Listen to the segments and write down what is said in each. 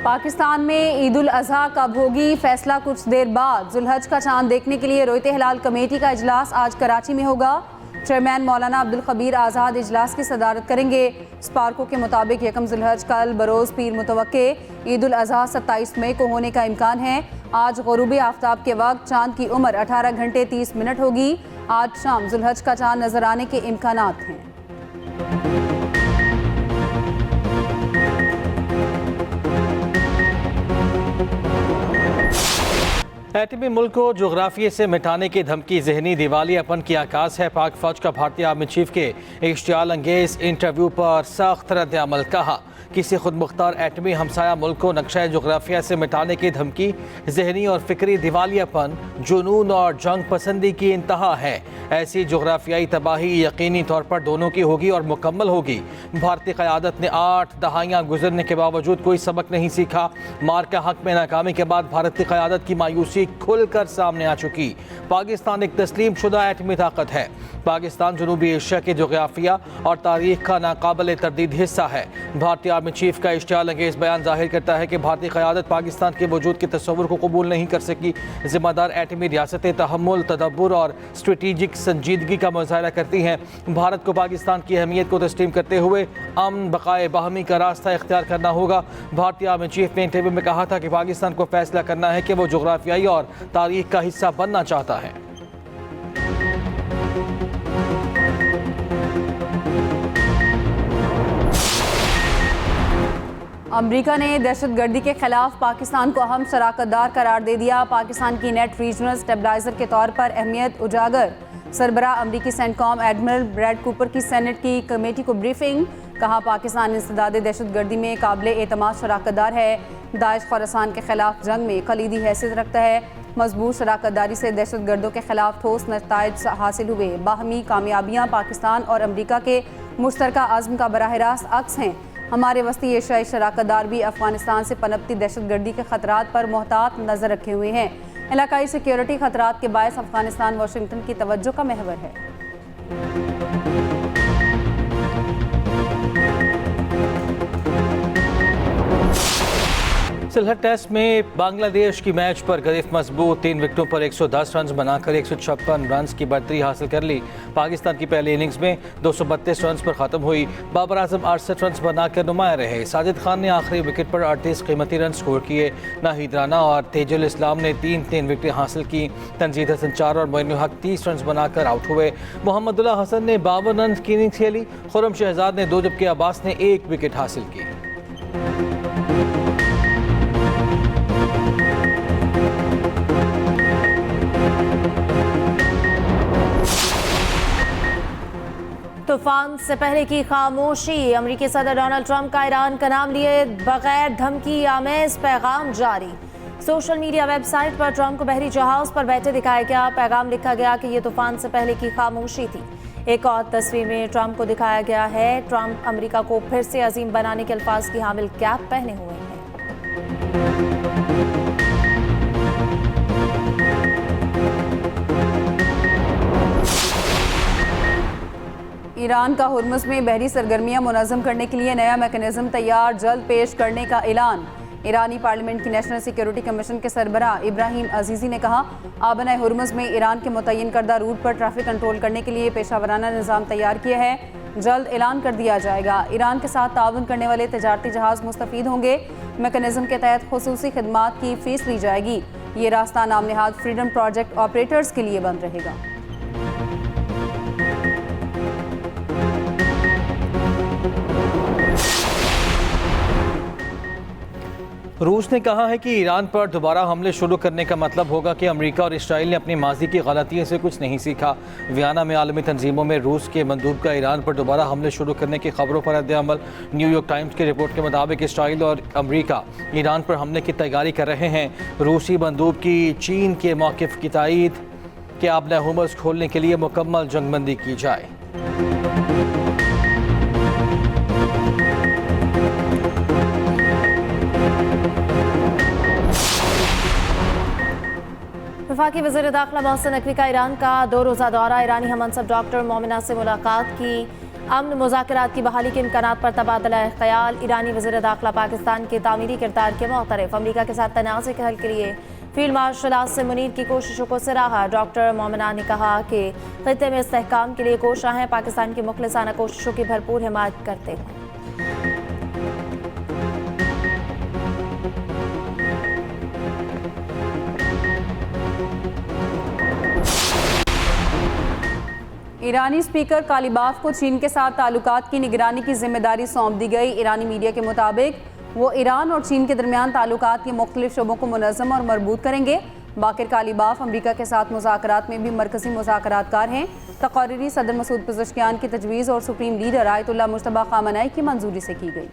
पाकिस्तान में ईद उल अजहा कब होगी, फैसला कुछ देर बाद। जुल्हज का चांद देखने के लिए रोयते हिलाल कमेटी का इजलास आज कराची में होगा। चेयरमैन मौलाना अब्दुल खबीर आज़ाद इजलास की सदारत करेंगे। स्पार्को के मुताबिक यकम जुल्हज कल बरोज़ पीर मुतवक्के ईद उल अजहा 27 मई को होने का इम्कान है। आज ग़ुरूब आफ्ताब के वक्त चांद की उम्र 18 घंटे 30 मिनट होगी। आज शाम जुल्हज का चांद नजर आने के इम्कानात हैं। एटमी मुल्क को जोग्राफिए से मिटाने की धमकी जहनी दिवालियापन की आकाश है। पाक फौज का भारतीय आर्मी चीफ के इश्तियाल अंगेज इंटरव्यू पर सख्त रद्द अमल। कहा, किसी खुद मुख्तार एटमी हमसाया मुल्क को नक्शा जोग्राफिया से मिटाने की धमकी जहनी और फिक्री दिवालियापन, जुनून और जंग पसंदी की इंतहा है। ऐसी जोग्राफियाई तबाही यकीनी तौर पर दोनों की होगी और मुकम्मल होगी। भारतीय क़यादत ने 8 दहाइयाँ गुजरने के बावजूद कोई सबक नहीं सीखा। मार का हक में नाकामी के बाद भारतीय क़यादत की मायूसी खुलकर सामने आ चुकी। पाकिस्तान एक तस्लीम शुदा एटमी ताकत है। पाकिस्तान जनूबी एशिया के जोग्राफिया और तारीख का नाकाबिल तरदीद हिस्सा है। भारतीय आर्मी चीफ का इश्तियाल अंगेज बयान जाहिर करता है कि भारतीय क़यादत पाकिस्तान के वजूद के तस्वुर को कबूल नहीं कर सकी। ज़िम्मेदार एटमी रियासतें तहम्मुल, तदब्बुर और स्ट्रेटेजिक संजीदगी का मुज़ाहरा करती हैं। भारत को पाकिस्तान की अहमियत को तस्लीम करते हुए अमन बक़ाए बाहमी का रास्ता इख्तियार करना होगा। भारतीय आर्मी चीफ ने इंटरव्यू में कहा था कि पाकिस्तान को फैसला करना है कि वो जोग्राफियाई और तारीख का हिस्सा बनना चाहता है। अमरीका ने दहशतगर्दी के खिलाफ पाकिस्तान को अहम शराकतदार करार दे दिया। पाकिस्तान की नेट रीजनल स्टेबलाइजर के तौर पर अहमियत उजागर। सरबराह अमरीकी सेंटकॉम एडमिरल ब्रैड कूपर की सेनेट की कमेटी को ब्रीफिंग। कहा, पाकिस्तान इंसदाद दहशतगर्दी में काबिल एतमाद शराकतदार है। दाइश खोरासान के खिलाफ जंग में कलीदी हैसियत रखता है। मजबूत शराकतदारी से दहशतगर्दों के खिलाफ ठोस नताइज हासिल हुए। बाहमी कामयाबियाँ पाकिस्तान और अमरीका के मुश्तरका आज़म का बराह रास्त अक्स हैं। हमारे वस्ती एशियाई शराकतदार भी अफगानिस्तान से पनपती दहशतगर्दी के खतरात पर मोहतात नज़र रखे हुए हैं। इलाकाई सिक्योरिटी खतरात के बायस अफगानिस्तान वाशिंगटन की तवज्जो का महवर है। सिलहट टेस्ट में बांग्लादेश की मैच पर गरीफ मजबूत। 3 विकेटों पर 110 रन बनाकर 156 रन की बढ़तरी हासिल कर ली। पाकिस्तान की पहली इनिंग्स में 232 रन पर ख़त्म हुई। बाबर आजम 68 रन बनाकर नुमाया रहे। साजिद खान ने आखिरी विकेट पर 38 कीमती रन स्कोर किए। नाहिद राना और तेजुल इस्लाम ने 3 विकेटें हासिल की। तंजीद हसन 4 और मोइनुल हक 30 रन बनाकर आउट हुए। मोहम्मदुल्लाह हसन ने 52 रन की इनिंग्स खेली। खुर्रम शहजाद ने 2 जबकि अब्बास ने 1 विकेट हासिल की। तूफान से पहले की खामोशी। अमेरिकी सदर डोनाल्ड ट्रंप का ईरान का नाम लिए बगैर धमकी आमेज पैगाम जारी। सोशल मीडिया वेबसाइट पर ट्रंप को बहरी जहाज पर बैठे दिखाया गया। पैगाम लिखा गया कि यह तूफान से पहले की खामोशी थी। एक और तस्वीर में ट्रंप को दिखाया गया है। ट्रंप अमेरिका को फिर से अजीम बनाने के अल्फाज की हामिल कैप पहने हुए हैं। ईरान का हुर्मुज़ में बहरी सरगर्मियां मुनज़्ज़म करने के लिए नया मैकेनिज्म तैयार, जल्द पेश करने का ऐलान। ईरानी पार्लियामेंट की नेशनल सिक्योरिटी कमीशन के सरबराह इब्राहिम अजीज़ी ने कहा, आबना हुर्मुज़ में ईरान के मुतय्यन करदा रूट पर ट्रैफिक कंट्रोल करने के लिए पेशावराना निज़ाम तैयार किया है। जल्द ऐलान कर दिया जाएगा। ईरान के साथ ताउन करने वाले तजारती जहाज़ मुस्तफ़ीद होंगे। मैकेनिज्म के तहत खुसूसी खिदमात की फ़ीस ली जाएगी। ये रास्ता नाम नहाद फ्रीडम प्रोजेक्ट ऑपरेटर्स के लिए बंद रहेगा। रूस ने कहा है कि ईरान पर दोबारा हमले शुरू करने का मतलब होगा कि अमेरिका और इसराइल ने अपनी माजी की गलतियों से कुछ नहीं सीखा। वियना में आलमी तंजीमों में रूस के मंदूब का ईरान पर दोबारा हमले शुरू करने की खबरों पर रद्द-ए-अमल। न्यूयॉर्क टाइम्स की रिपोर्ट के मुताबिक इसराइल और अमेरिका ईरान पर हमले की तैयारी कर रहे हैं। रूसी मंदूब की चीन के मौक़िफ़ की तायीद कि आबना हुर्मुज़ खोलने के लिए मुकम्मल जंगबंदी की जाए। वफाकी वज़ीर दाखिला मोहसिन नकवी का ईरान का 2 रोज़ा दौरा। ईरानी हममंसब डॉक्टर मोमिना से मुलाकात की। अमन मुज़ाकरात की बहाली के इम्कानात पर तबादला ख्याल। ईरानी वज़ीर दाखिला पाकिस्तान के तामीरी किरदार के मुअतरफ़। अमरीका के साथ तनाज़े के हल के लिए फील्ड मार्शल आसिम मुनीर की कोशिशों को सराहा। डॉक्टर मोमिना ने कहा कि खित्ते में इस्तेहकाम के लिए कोशा हैं, पाकिस्तान की मुखलिसाना कोशिशों की भरपूर हिमायत करते हैं। ईरानी स्पीकर कालिबाफ को चीन के साथ ताल्लुकात की निगरानी की जिम्मेदारी सौंप दी गई। ईरानी मीडिया के मुताबिक वो ईरान और चीन के दरमियान ताल्लुकात के मुख्तलिफ शोबों को मुनज़्ज़म और मरबूत करेंगे। बाकिर कालिबाफ अमरीका के साथ मुज़ाकरात में भी मरकज़ी मुज़ाकरातकार हैं। तक़र्रीरी सदर मसूद पज़ेश्कियान की तजवीज़ और supreme leader Ayatollah Mojtaba Khamenei की मंजूरी से की गई।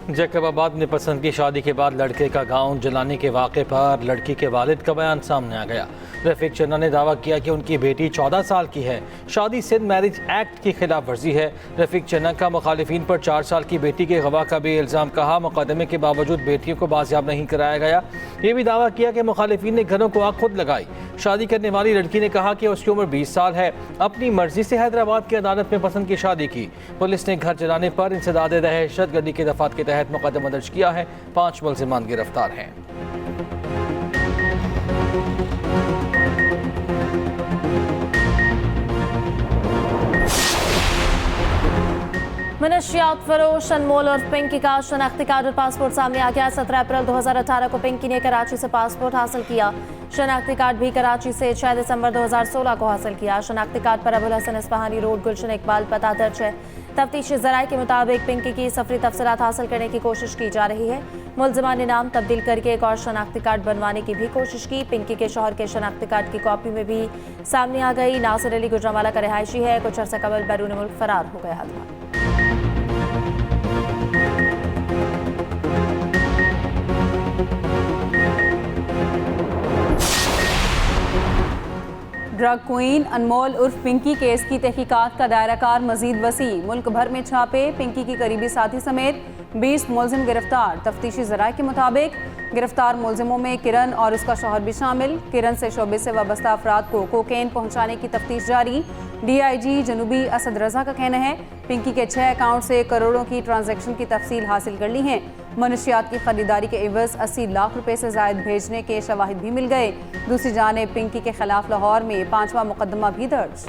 जैकबाबाद में पसंद की शादी के बाद लड़के का गाउन जलाने के वाक़े पर लड़की के वालिद का बयान सामने आ गया। रफ़ीक चन्ना ने दावा किया कि उनकी बेटी 14 साल की है। शादी सिंध मैरिज एक्ट की खिलाफ वर्जी है। रफ़ीक चन्ना का मुखालिफिन पर 4 साल की बेटी के गवाह का भी इल्ज़ाम। कहा मुकदमे के बावजूद बेटियों को बाजियाब नहीं कराया गया। ये भी दावा किया कि मुखालिफिन ने घरों को आग खुद लगाई। शादी करने वाली लड़की ने कहा कि उसकी उम्र 20 साल है। अपनी मर्जी से हैदराबाद की अदालत में पसंद की शादी की। पुलिस ने घर जलाने पर इंसदाद दहशतगर्दी के दफात के तहत मुकदमा दर्ज किया है। 5 मुल्ज़िमान गिरफ्तार हैं। मनशियात फरोश अनमोल और पिंकी का शनाख्ती कार्ड और पासपोर्ट सामने आ गया। 17 अप्रैल 2018 को पिंकी ने कराची से पासपोर्ट हासिल किया। शनाख्ती कार्ड भी कराची से 6 दिसंबर 2016 को हासिल किया। शनाख्ती कार्ड पर अबुल हसन इस्फहानी रोड गुलशन इकबाल पता दर्ज है। तफ्तीशी ज़राए के मुताबिक पिंकी की सफरी तफसीलात हासिल करने की कोशिश की जा रही है। मुल्ज़िमान ने नाम तब्दील करके एक और शनाख्ती कार्ड बनवाने की भी कोशिश की। पिंकी के शौहर के शनाख्ती कार्ड की कॉपी में भी सामने आ गई। नासिर अली गुजरांवाला का रिहायशी है। कुछ अर्सा कबल बैरून मुल्क फरार हो गया था। ड्रग क्वीन अनमोल उर्फ पिंकी केस की तहकीकात का दायरा कार मजीद वसी। मुल्क भर में छापे। पिंकी की करीबी साथी समेत 20 मुल्जिम गिरफ्तार। तफ्तीशी ज़राए के मुताबिक गिरफ्तार मुल्जिमों में किरण और उसका शौहर भी शामिल। किरण से शोबे से वाबस्ता अफराद को कोकेन पहुँचाने की तफ्तीश जारी। DIG जनूबी असद रजा का कहना है पिंकी के 6 अकाउंट से करोड़ों की ट्रांजैक्शन की तफसील हासिल कर ली है। मनशियात की खरीदारी के एवज 80 लाख रुपए से जायद भेजने के शवाहिद भी मिल गए। दूसरी जानिब पिंकी के खिलाफ लाहौर में 5वां मुकदमा भी दर्ज।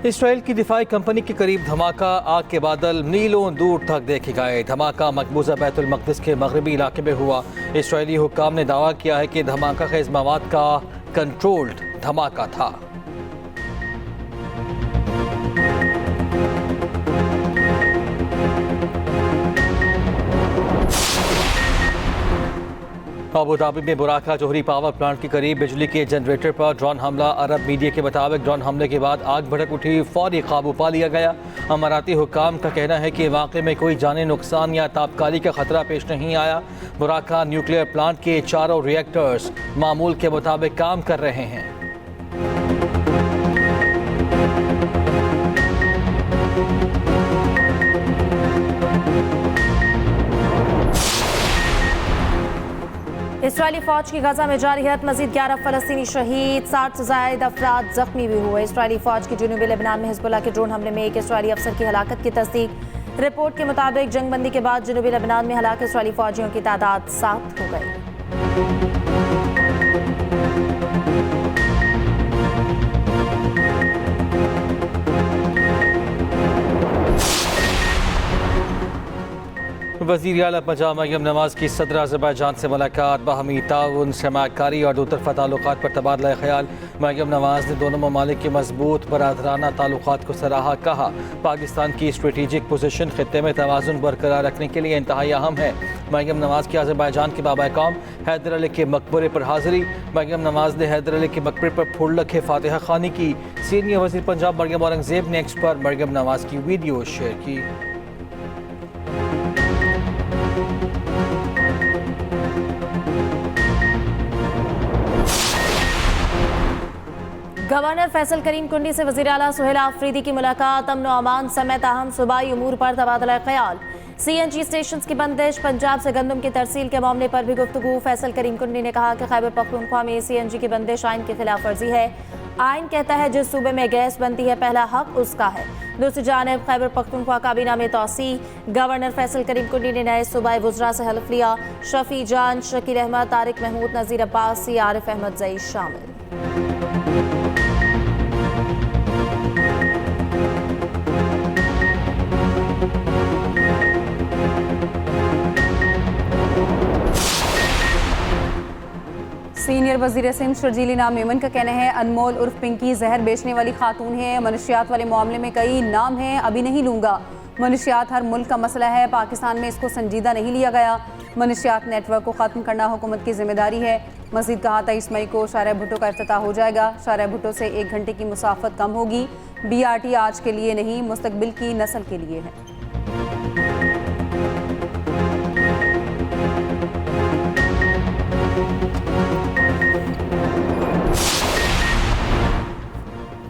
इसराइल की दिफाई कंपनी के करीब धमाका। आग के बादल मीलों दूर तक देखे गए। धमाका मकबूजा बैतुल मक़दिस के मगरबी इलाके में हुआ। इसराइली हुक्काम ने दावा किया है कि धमाका खेज़ मवाद का कंट्रोल्ड धमाका था। अबू धाबी में बुराका जोहरी पावर प्लांट के करीब बिजली के जनरेटर पर ड्रोन हमला। अरब मीडिया के मुताबिक ड्रोन हमले के बाद आग भड़क उठी। फौरी काबू पा लिया गया। अमाराती हुक्काम का कहना है कि वाक़े में कोई जानी नुकसान या ताबकारी का खतरा पेश नहीं आया। बुराका न्यूक्लियर प्लांट के 4 रिएक्टर्स मामूल के मुताबिक काम कर रहे हैं। इसराइली फौज की गजा में जारी है मजीद 11 फलस्तीनी शहीद, 60 से ज्यादा अफराद जख्मी भी हुए। इसराइली फौज की जनूबी लेबनान में हिजबुल्लाह के ड्रोन हमले में एक इसराइली अफसर की हलाकत की तस्दीक। रिपोर्ट के मुताबिक जंगबंदी के बाद जनूबी लेबनान में हलाक इसराइली फौजियों की तादाद 7 हो गई। वज़ीर आला पंजाब मरियम नवाज़ की सदर अज़रबैजान से मुलाकात। बाहमी ताउन, सरमाकारी और दोतरफा ताल्लुकात पर तबादला ख्याल। मरियम नवाज़ ने दोनों ममालिक के मजबूत बरादराना ताल्लुकात को सराहा। कहा पाकिस्तान की स्ट्रेटेजिक पोजीशन खित्ते में तवाज़ुन बरकरार रखने के लिए इंतहाई अहम है। मरियम नवाज़ की अज़रबैजान के बाबा कौम हैदर अली के मकबरे पर हाज़िरी। मरियम नवाज़ ने हैदर अली के मकबरे पर फूल रखे फातिहा खानी की। सीनियर वज़ीर पंजाब मरियम औरंगज़ेब ने एक्स पर मरियम नवाज़ की वीडियो शेयर की। गवर्नर फैसल करीम कुंडी से वज़ीर आला सुहेल आफरीदी की मुलाकात, अमन व अमान समेत अहम सूबाई उमूर पर तबादला ख्याल। CNG स्टेशन की बंदिश, पंजाब से गंदम की तरसील के मामले पर भी गुफ्तगू। फैसल करीम कुंडी ने कहा कि खैबर पख्तूनख्वा में CNG की बंदिश आइन की खिलाफ वर्जी है। आइन कहता है जिस सूबे में गैस बनती है पहला हक उसका है। दूसरी जानिब खैबर पख्तूनख्वा काबीना में तोसी, गवर्नर फैसल करीम कुंडी ने नए सूबाई वुज़रा से हल्फ लिया। शफी जान, शकील अहमद, तारिक महमूद, नज़ीर अब्बासी, आरिफ अहमद जई शामिल। सीनियर वजीर सिंध शर्जीली नाम मेमन का कहना है अनमोल उर्फ पिंकी जहर बेचने वाली खातून है। मनशियात वाले मामले में कई नाम हैं, अभी नहीं लूँगा। मनशियात हर मुल्क का मसला है, पाकिस्तान में इसको संजीदा नहीं लिया गया। मनशियात नेटवर्क को ख़त्म करना हुकूमत की जिम्मेदारी है। मज़ीद कहा 23 मई को शाहरा भुट्टो का इफ्तिताह हो जाएगा। शाहरा भुट्टो से 1 घंटे की मुसाफत कम होगी। BRT आज के लिए नहीं, मुस्तकबिल की नस्ल के लिए है।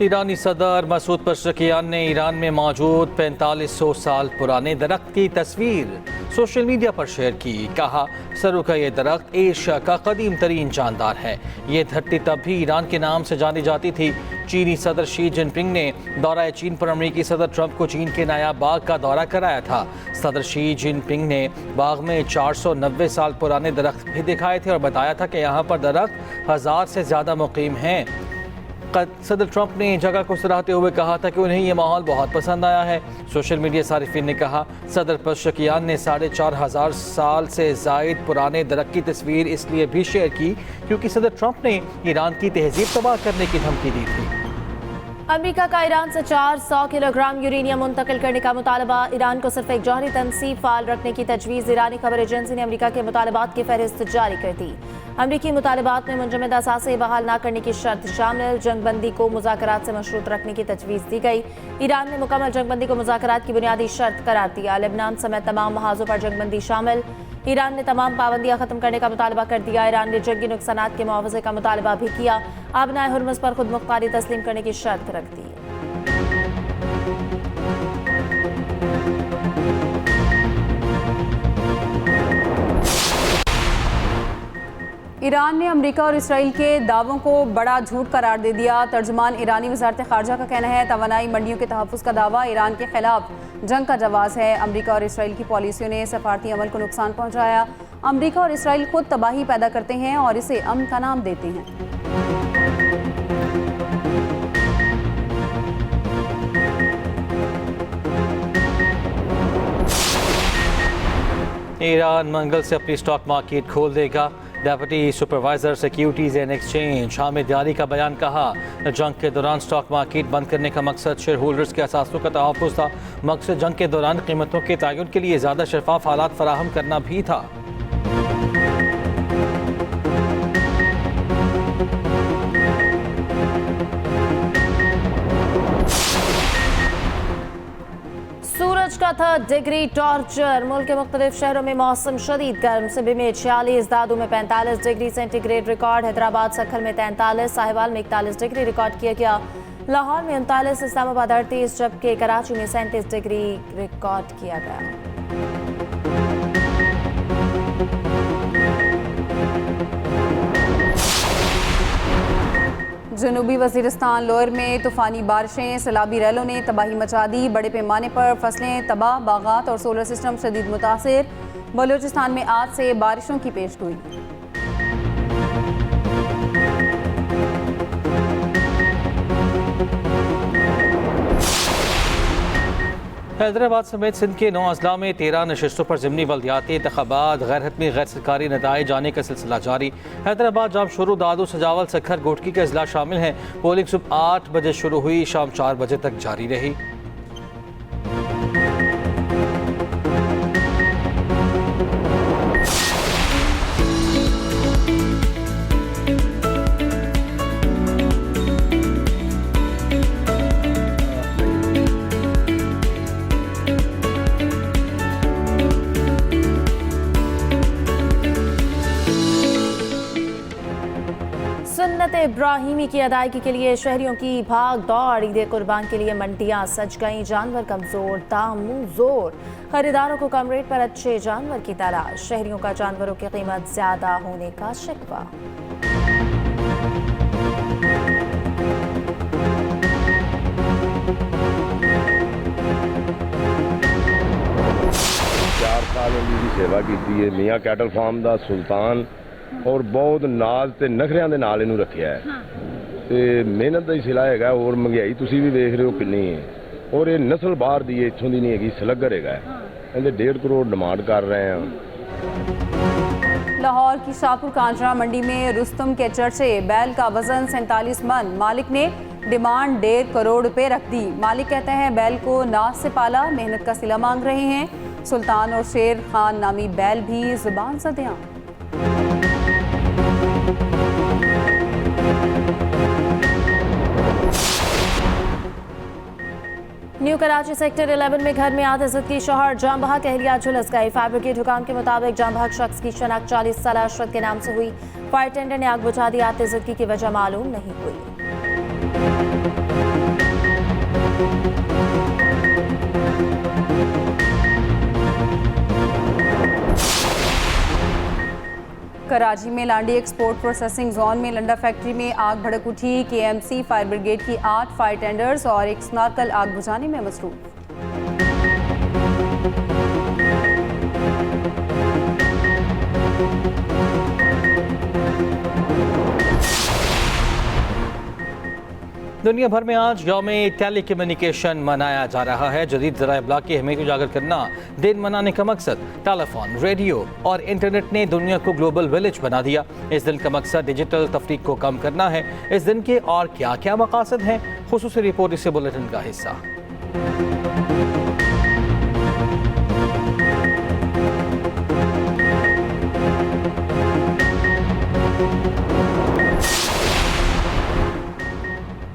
ईरानी सदर मसूद पेज़ेशकियान ने ईरान में मौजूद 4500 साल पुराने दरख्त की तस्वीर सोशल मीडिया पर शेयर की। कहा सरू का ये दरख्त एशिया का कदीम तरीन जानदार है। ये धरती तब भी ईरान के नाम से जानी जाती थी। चीनी सदर शी जिनपिंग ने दौरा चीन पर अमेरिकी सदर ट्रंप को चीन के नायाब बाग का दौरा कराया था। सदर शी जिनपिंग ने बाग में 490 साल पुराने दरख्त भी दिखाए थे और बताया था कि यहाँ पर दरख्त 1000 से ज़्यादा मुकीम हैं। सदर ट्रंप ने जगह को सराहते हुए कहा था कि उन्हें यह माहौल बहुत पसंद आया है। सोशल मीडिया सारिफिन ने कहा सदर पेज़ेशकियान ने 4500 साल से ज़ायद पुराने दरख्त की तस्वीर इसलिए भी शेयर की क्योंकि सदर ट्रंप ने ईरान की तहजीब तबाह करने की धमकी दी थी। अमेरिका का ईरान से 400 किलोग्राम यूरेनियम मुंतकिल करने का मुतालबा। ईरान को सिर्फ एक जौहरी तनसीब फाल रखने की तजवीज़। ईरानी खबर एजेंसी ने अमेरिका के मुतालबात की फहरिस्त जारी कर दी। अमरीकी मुतालबात में मुंजमद असासे बहाल न करने की शर्त शामिल। जंगबंदी को मुज़ाकरात से मशरूत रखने की तजवीज़ दी गई। ईरान ने मुकम्मल जंगबंदी को मुज़ाकरात की बुनियादी शर्त करार दिया। लेबनान समेत तमाम महाजों पर जंगबंदी शामिल। ईरान ने तमाम पाबंदियां खत्म करने का मुतालबा कर दिया। ईरान ने जंगी नुकसानात के मुआवजे का मुतालबा भी किया। आबनाए हुर्मुज़ पर खुद मुख्तारी तस्लीम करने की शर्त रख दी। ईरान ने अमेरिका और इसराइल के दावों को बड़ा झूठ करार दे दिया। तर्जुमान ईरानी वज़ारत ख़ारजा का कहना है तवानाई मंडियों के तहफ़्फ़ुज़ का दावा ईरान के खिलाफ जंग का जवाज़ है। अमेरिका और इसराइल की पॉलिसियों ने सफारती अमल को नुकसान पहुँचाया। अमेरिका और इसराइल खुद तबाही पैदा करते हैं और इसे अमन का नाम देते हैं। ईरान मंगल से अपनी स्टॉक मार्केट खोल देगा। Deputy supervisor securities and exchange Hamid Diyari का बयान। कहा जंग के दौरान स्टॉक मार्केट बंद करने का मकसद शेयर होल्डर्स के असासों का तहफ़्फ़ुज़ था। मकसद जंग के दौरान कीमतों के तयन के लिए ज़्यादा शफाफ हालात फराहम करना भी था। सूरज का था डिग्री टॉर्चर। मुल्क के मुख्तलिफ शहरों में मौसम शदीद गर्म। सिबी में 46, दादू में 45 degree centigrade record. Hyderabad Sukkur में 43, साहिवाल में 41 डिग्री रिकॉर्ड किया गया। लाहौर में 39, इस्लामाबाद 38, जबकि कराची में 37 डिग्री रिकॉर्ड किया गया। जनूबी वज़ीरिस्तान लोअर में तूफ़ानी बारिशें, सैलाबी रैलों ने तबाही मचा दी। बड़े पैमाने पर फसलें तबाह, बागात और सोलर सिस्टम शदीद मुतासिर। बलूचिस्तान में आज से बारिशों की पेशगोई। हैदराबाद समेत सिंध के 9 अजला में 13 नशिस्तों पर ज़िमनी बल्दियाती इंतख़ाबात गैर हतमी गैर सरकारी नताइज जाने का सिलसिला जारी। हैदराबाद जामशोरू, दादू, सजावल, सखर, गोटकी के अजला शामिल हैं। पोलिंग सुबह 8 बजे शुरू हुई, शाम 4 बजे तक जारी रही। सुन्नत इब्राहिमी की अदायगी के लिए शहरियों की भाग दौड़। ईद कुर्बान के लिए मंडियां सज गईं, जानवर कमजोर, दाम मुंह जोर। खरीदारों को कम रेट पर अच्छे जानवर की तलाश। शहरियों का जानवरों की कीमत ज्यादा होने का शिकवा। ਦੀ ਸੇਵਾ ਕੀਤੀ ਹੈ ਮੀਆਂ ਕੈਟਲ ਫਾਰਮ ਦਾ ਸੁਲਤਾਨ ਔਰ ਬਹੁਤ ਨਾਜ਼ ਤੇ ਨਖਰਿਆਂ ਦੇ ਨਾਲ ਇਹਨੂੰ ਰੱਖਿਆ ਹੈ ਤੇ ਮਿਹਨਤ ਦਾ ਹੀ ਸਿਲਾ ਹੈਗਾ ਔਰ ਮਹਿੰਗਾਈ ਤੁਸੀਂ ਵੀ ਵੇਖ ਰਹੇ ਹੋ ਕਿੰਨੀ ਹੈ ਔਰ ਇਹ ਨਸਲ ਬਾਹਰ ਦੀ ਹੈ ਇੱਥੋਂ ਦੀ ਨਹੀਂ ਹੈਗੀ ਸਲੱਗਰ ਹੈਗਾ ਇਹਦੇ 1.5 ਕਰੋੜ ਡਿਮਾਂਡ कर रहे हैं। लाहौर की शाहपुर कांजरा मंडी में रुस्तम के चर्चे। बैल का वजन 47 मन। मालिक ने डिमांड 1.5 करोड़ रुपए रख दी। मालिक कहते हैं बैल को नाज से पाला, मेहनत का सिला मांग रहे हैं। सुल्तान और शेर खान नामी बैल भी जुबान सदियां। न्यू कराची सेक्टर 11 में घर में आतिज़त की शौहर जाम बहक एहलिया झुलस गई। फायर ब्रिगेड हुकाम के मुताबिक जाम बहक शख्स की शनाख्त 40 साल अशरत के नाम से हुई। फायर टेंडर ने आग बुझा दी। आतिज़दगी की वजह मालूम नहीं हुई। कराची में लांडी एक्सपोर्ट प्रोसेसिंग जोन में लंडा फैक्ट्री में आग भड़क उठी। केएमसी फायर ब्रिगेड की 8 फायर टेंडर्स और एक स्नॉर्कल आग बुझाने में मसरूफ। दुनिया भर में आज यौम टेली कम्युनिकेशन मनाया जा रहा है। जदीद ज़राए इब्लाग की अहमियत उजागर करना दिन मनाने का मकसद टेलीफोन, रेडियो और इंटरनेट ने दुनिया को ग्लोबल विलेज बना दिया। इस दिन का मकसद डिजिटल तफरीक को कम करना है। इस दिन के और क्या क्या मकासद हैं, खुसूसी रिपोर्ट इस बुलेटिन का हिस्सा।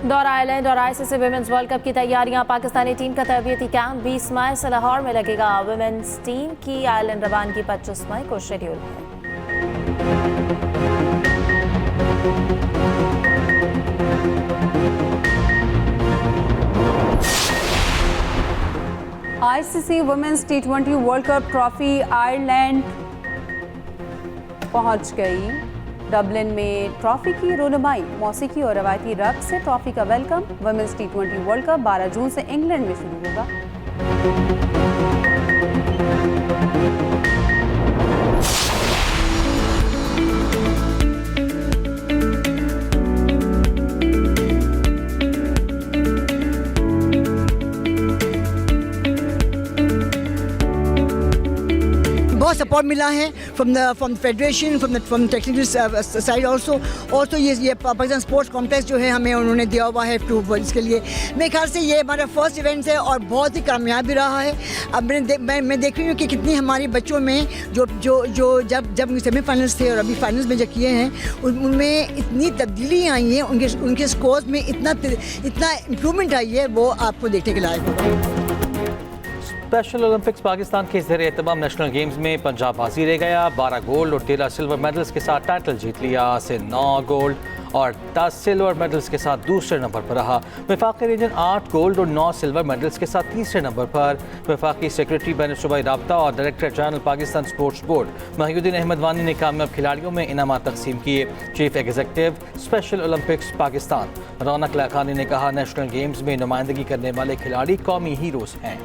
दौरा आइलैंड और आईसीसी विमेंस वर्ल्ड कप की तैयारियां। पाकिस्तानी टीम का तरबियती कैंप 20 मई से लाहौर में लगेगा। विमेंस टीम की आइलैंड रवानगी 25 मई को शेड्यूल है। ICC women's T20 world cup trophy Ireland पहुंच गई। डबलिन में ट्रॉफी की रोनुमाई, मौसीकी और रवायती रक्स से ट्रॉफी का welcome. Women's T20 world cup 12 जून से इंग्लैंड में शुरू होगा। बहुत सपोर्ट मिला है from federation, from technical side also ये पाकिस्तान स्पोर्ट्स कॉम्प्लेक्स जो है हमें उन्होंने दिया हुआ है टू इसके लिए। मेरे ख्याल से ये हमारा फर्स्ट इवेंट है और बहुत ही कामयाब भी रहा है। अब मैं देख रही हूँ कि कितनी हमारी बच्चों में जो जब सेमीफाइनल्स थे और अभी फाइनल्स में जो किए हैं उनमें इतनी तब्दीली आई है, उनके स्कोर्स में इतना इम्प्रूवमेंट आई है, वो आपको देखने के लायक होगा। स्पेशल ओलंपिक्स पाकिस्तान के ज़ेर एहतमाम नेशनल गेम्स में पंजाब बाजी रह गया। 12 गोल्ड और 13 सिल्वर मेडल्स के साथ टाइटल जीत लिया। से 9 गोल्ड और 10 सिल्वर मेडल्स के साथ दूसरे नंबर पर रहा। वफाकी रीजन 8 गोल्ड और 9 सिल्वर मेडल्स के साथ तीसरे नंबर पर। वफाकी सेक्रेटरी बैन सूबाई राब्ता और director general Pakistan sports board Mohiuddin Ahmed Wani ने कामयाब खिलाड़ियों में इनाम तकसीम किए। Chief executive special Olympics Pakistan Raunaq Lakhani ने कहा, नेशनल गेम्स में नुमाइंदगी करने वाले खिलाड़ी कौमी हीरोज़ हैं।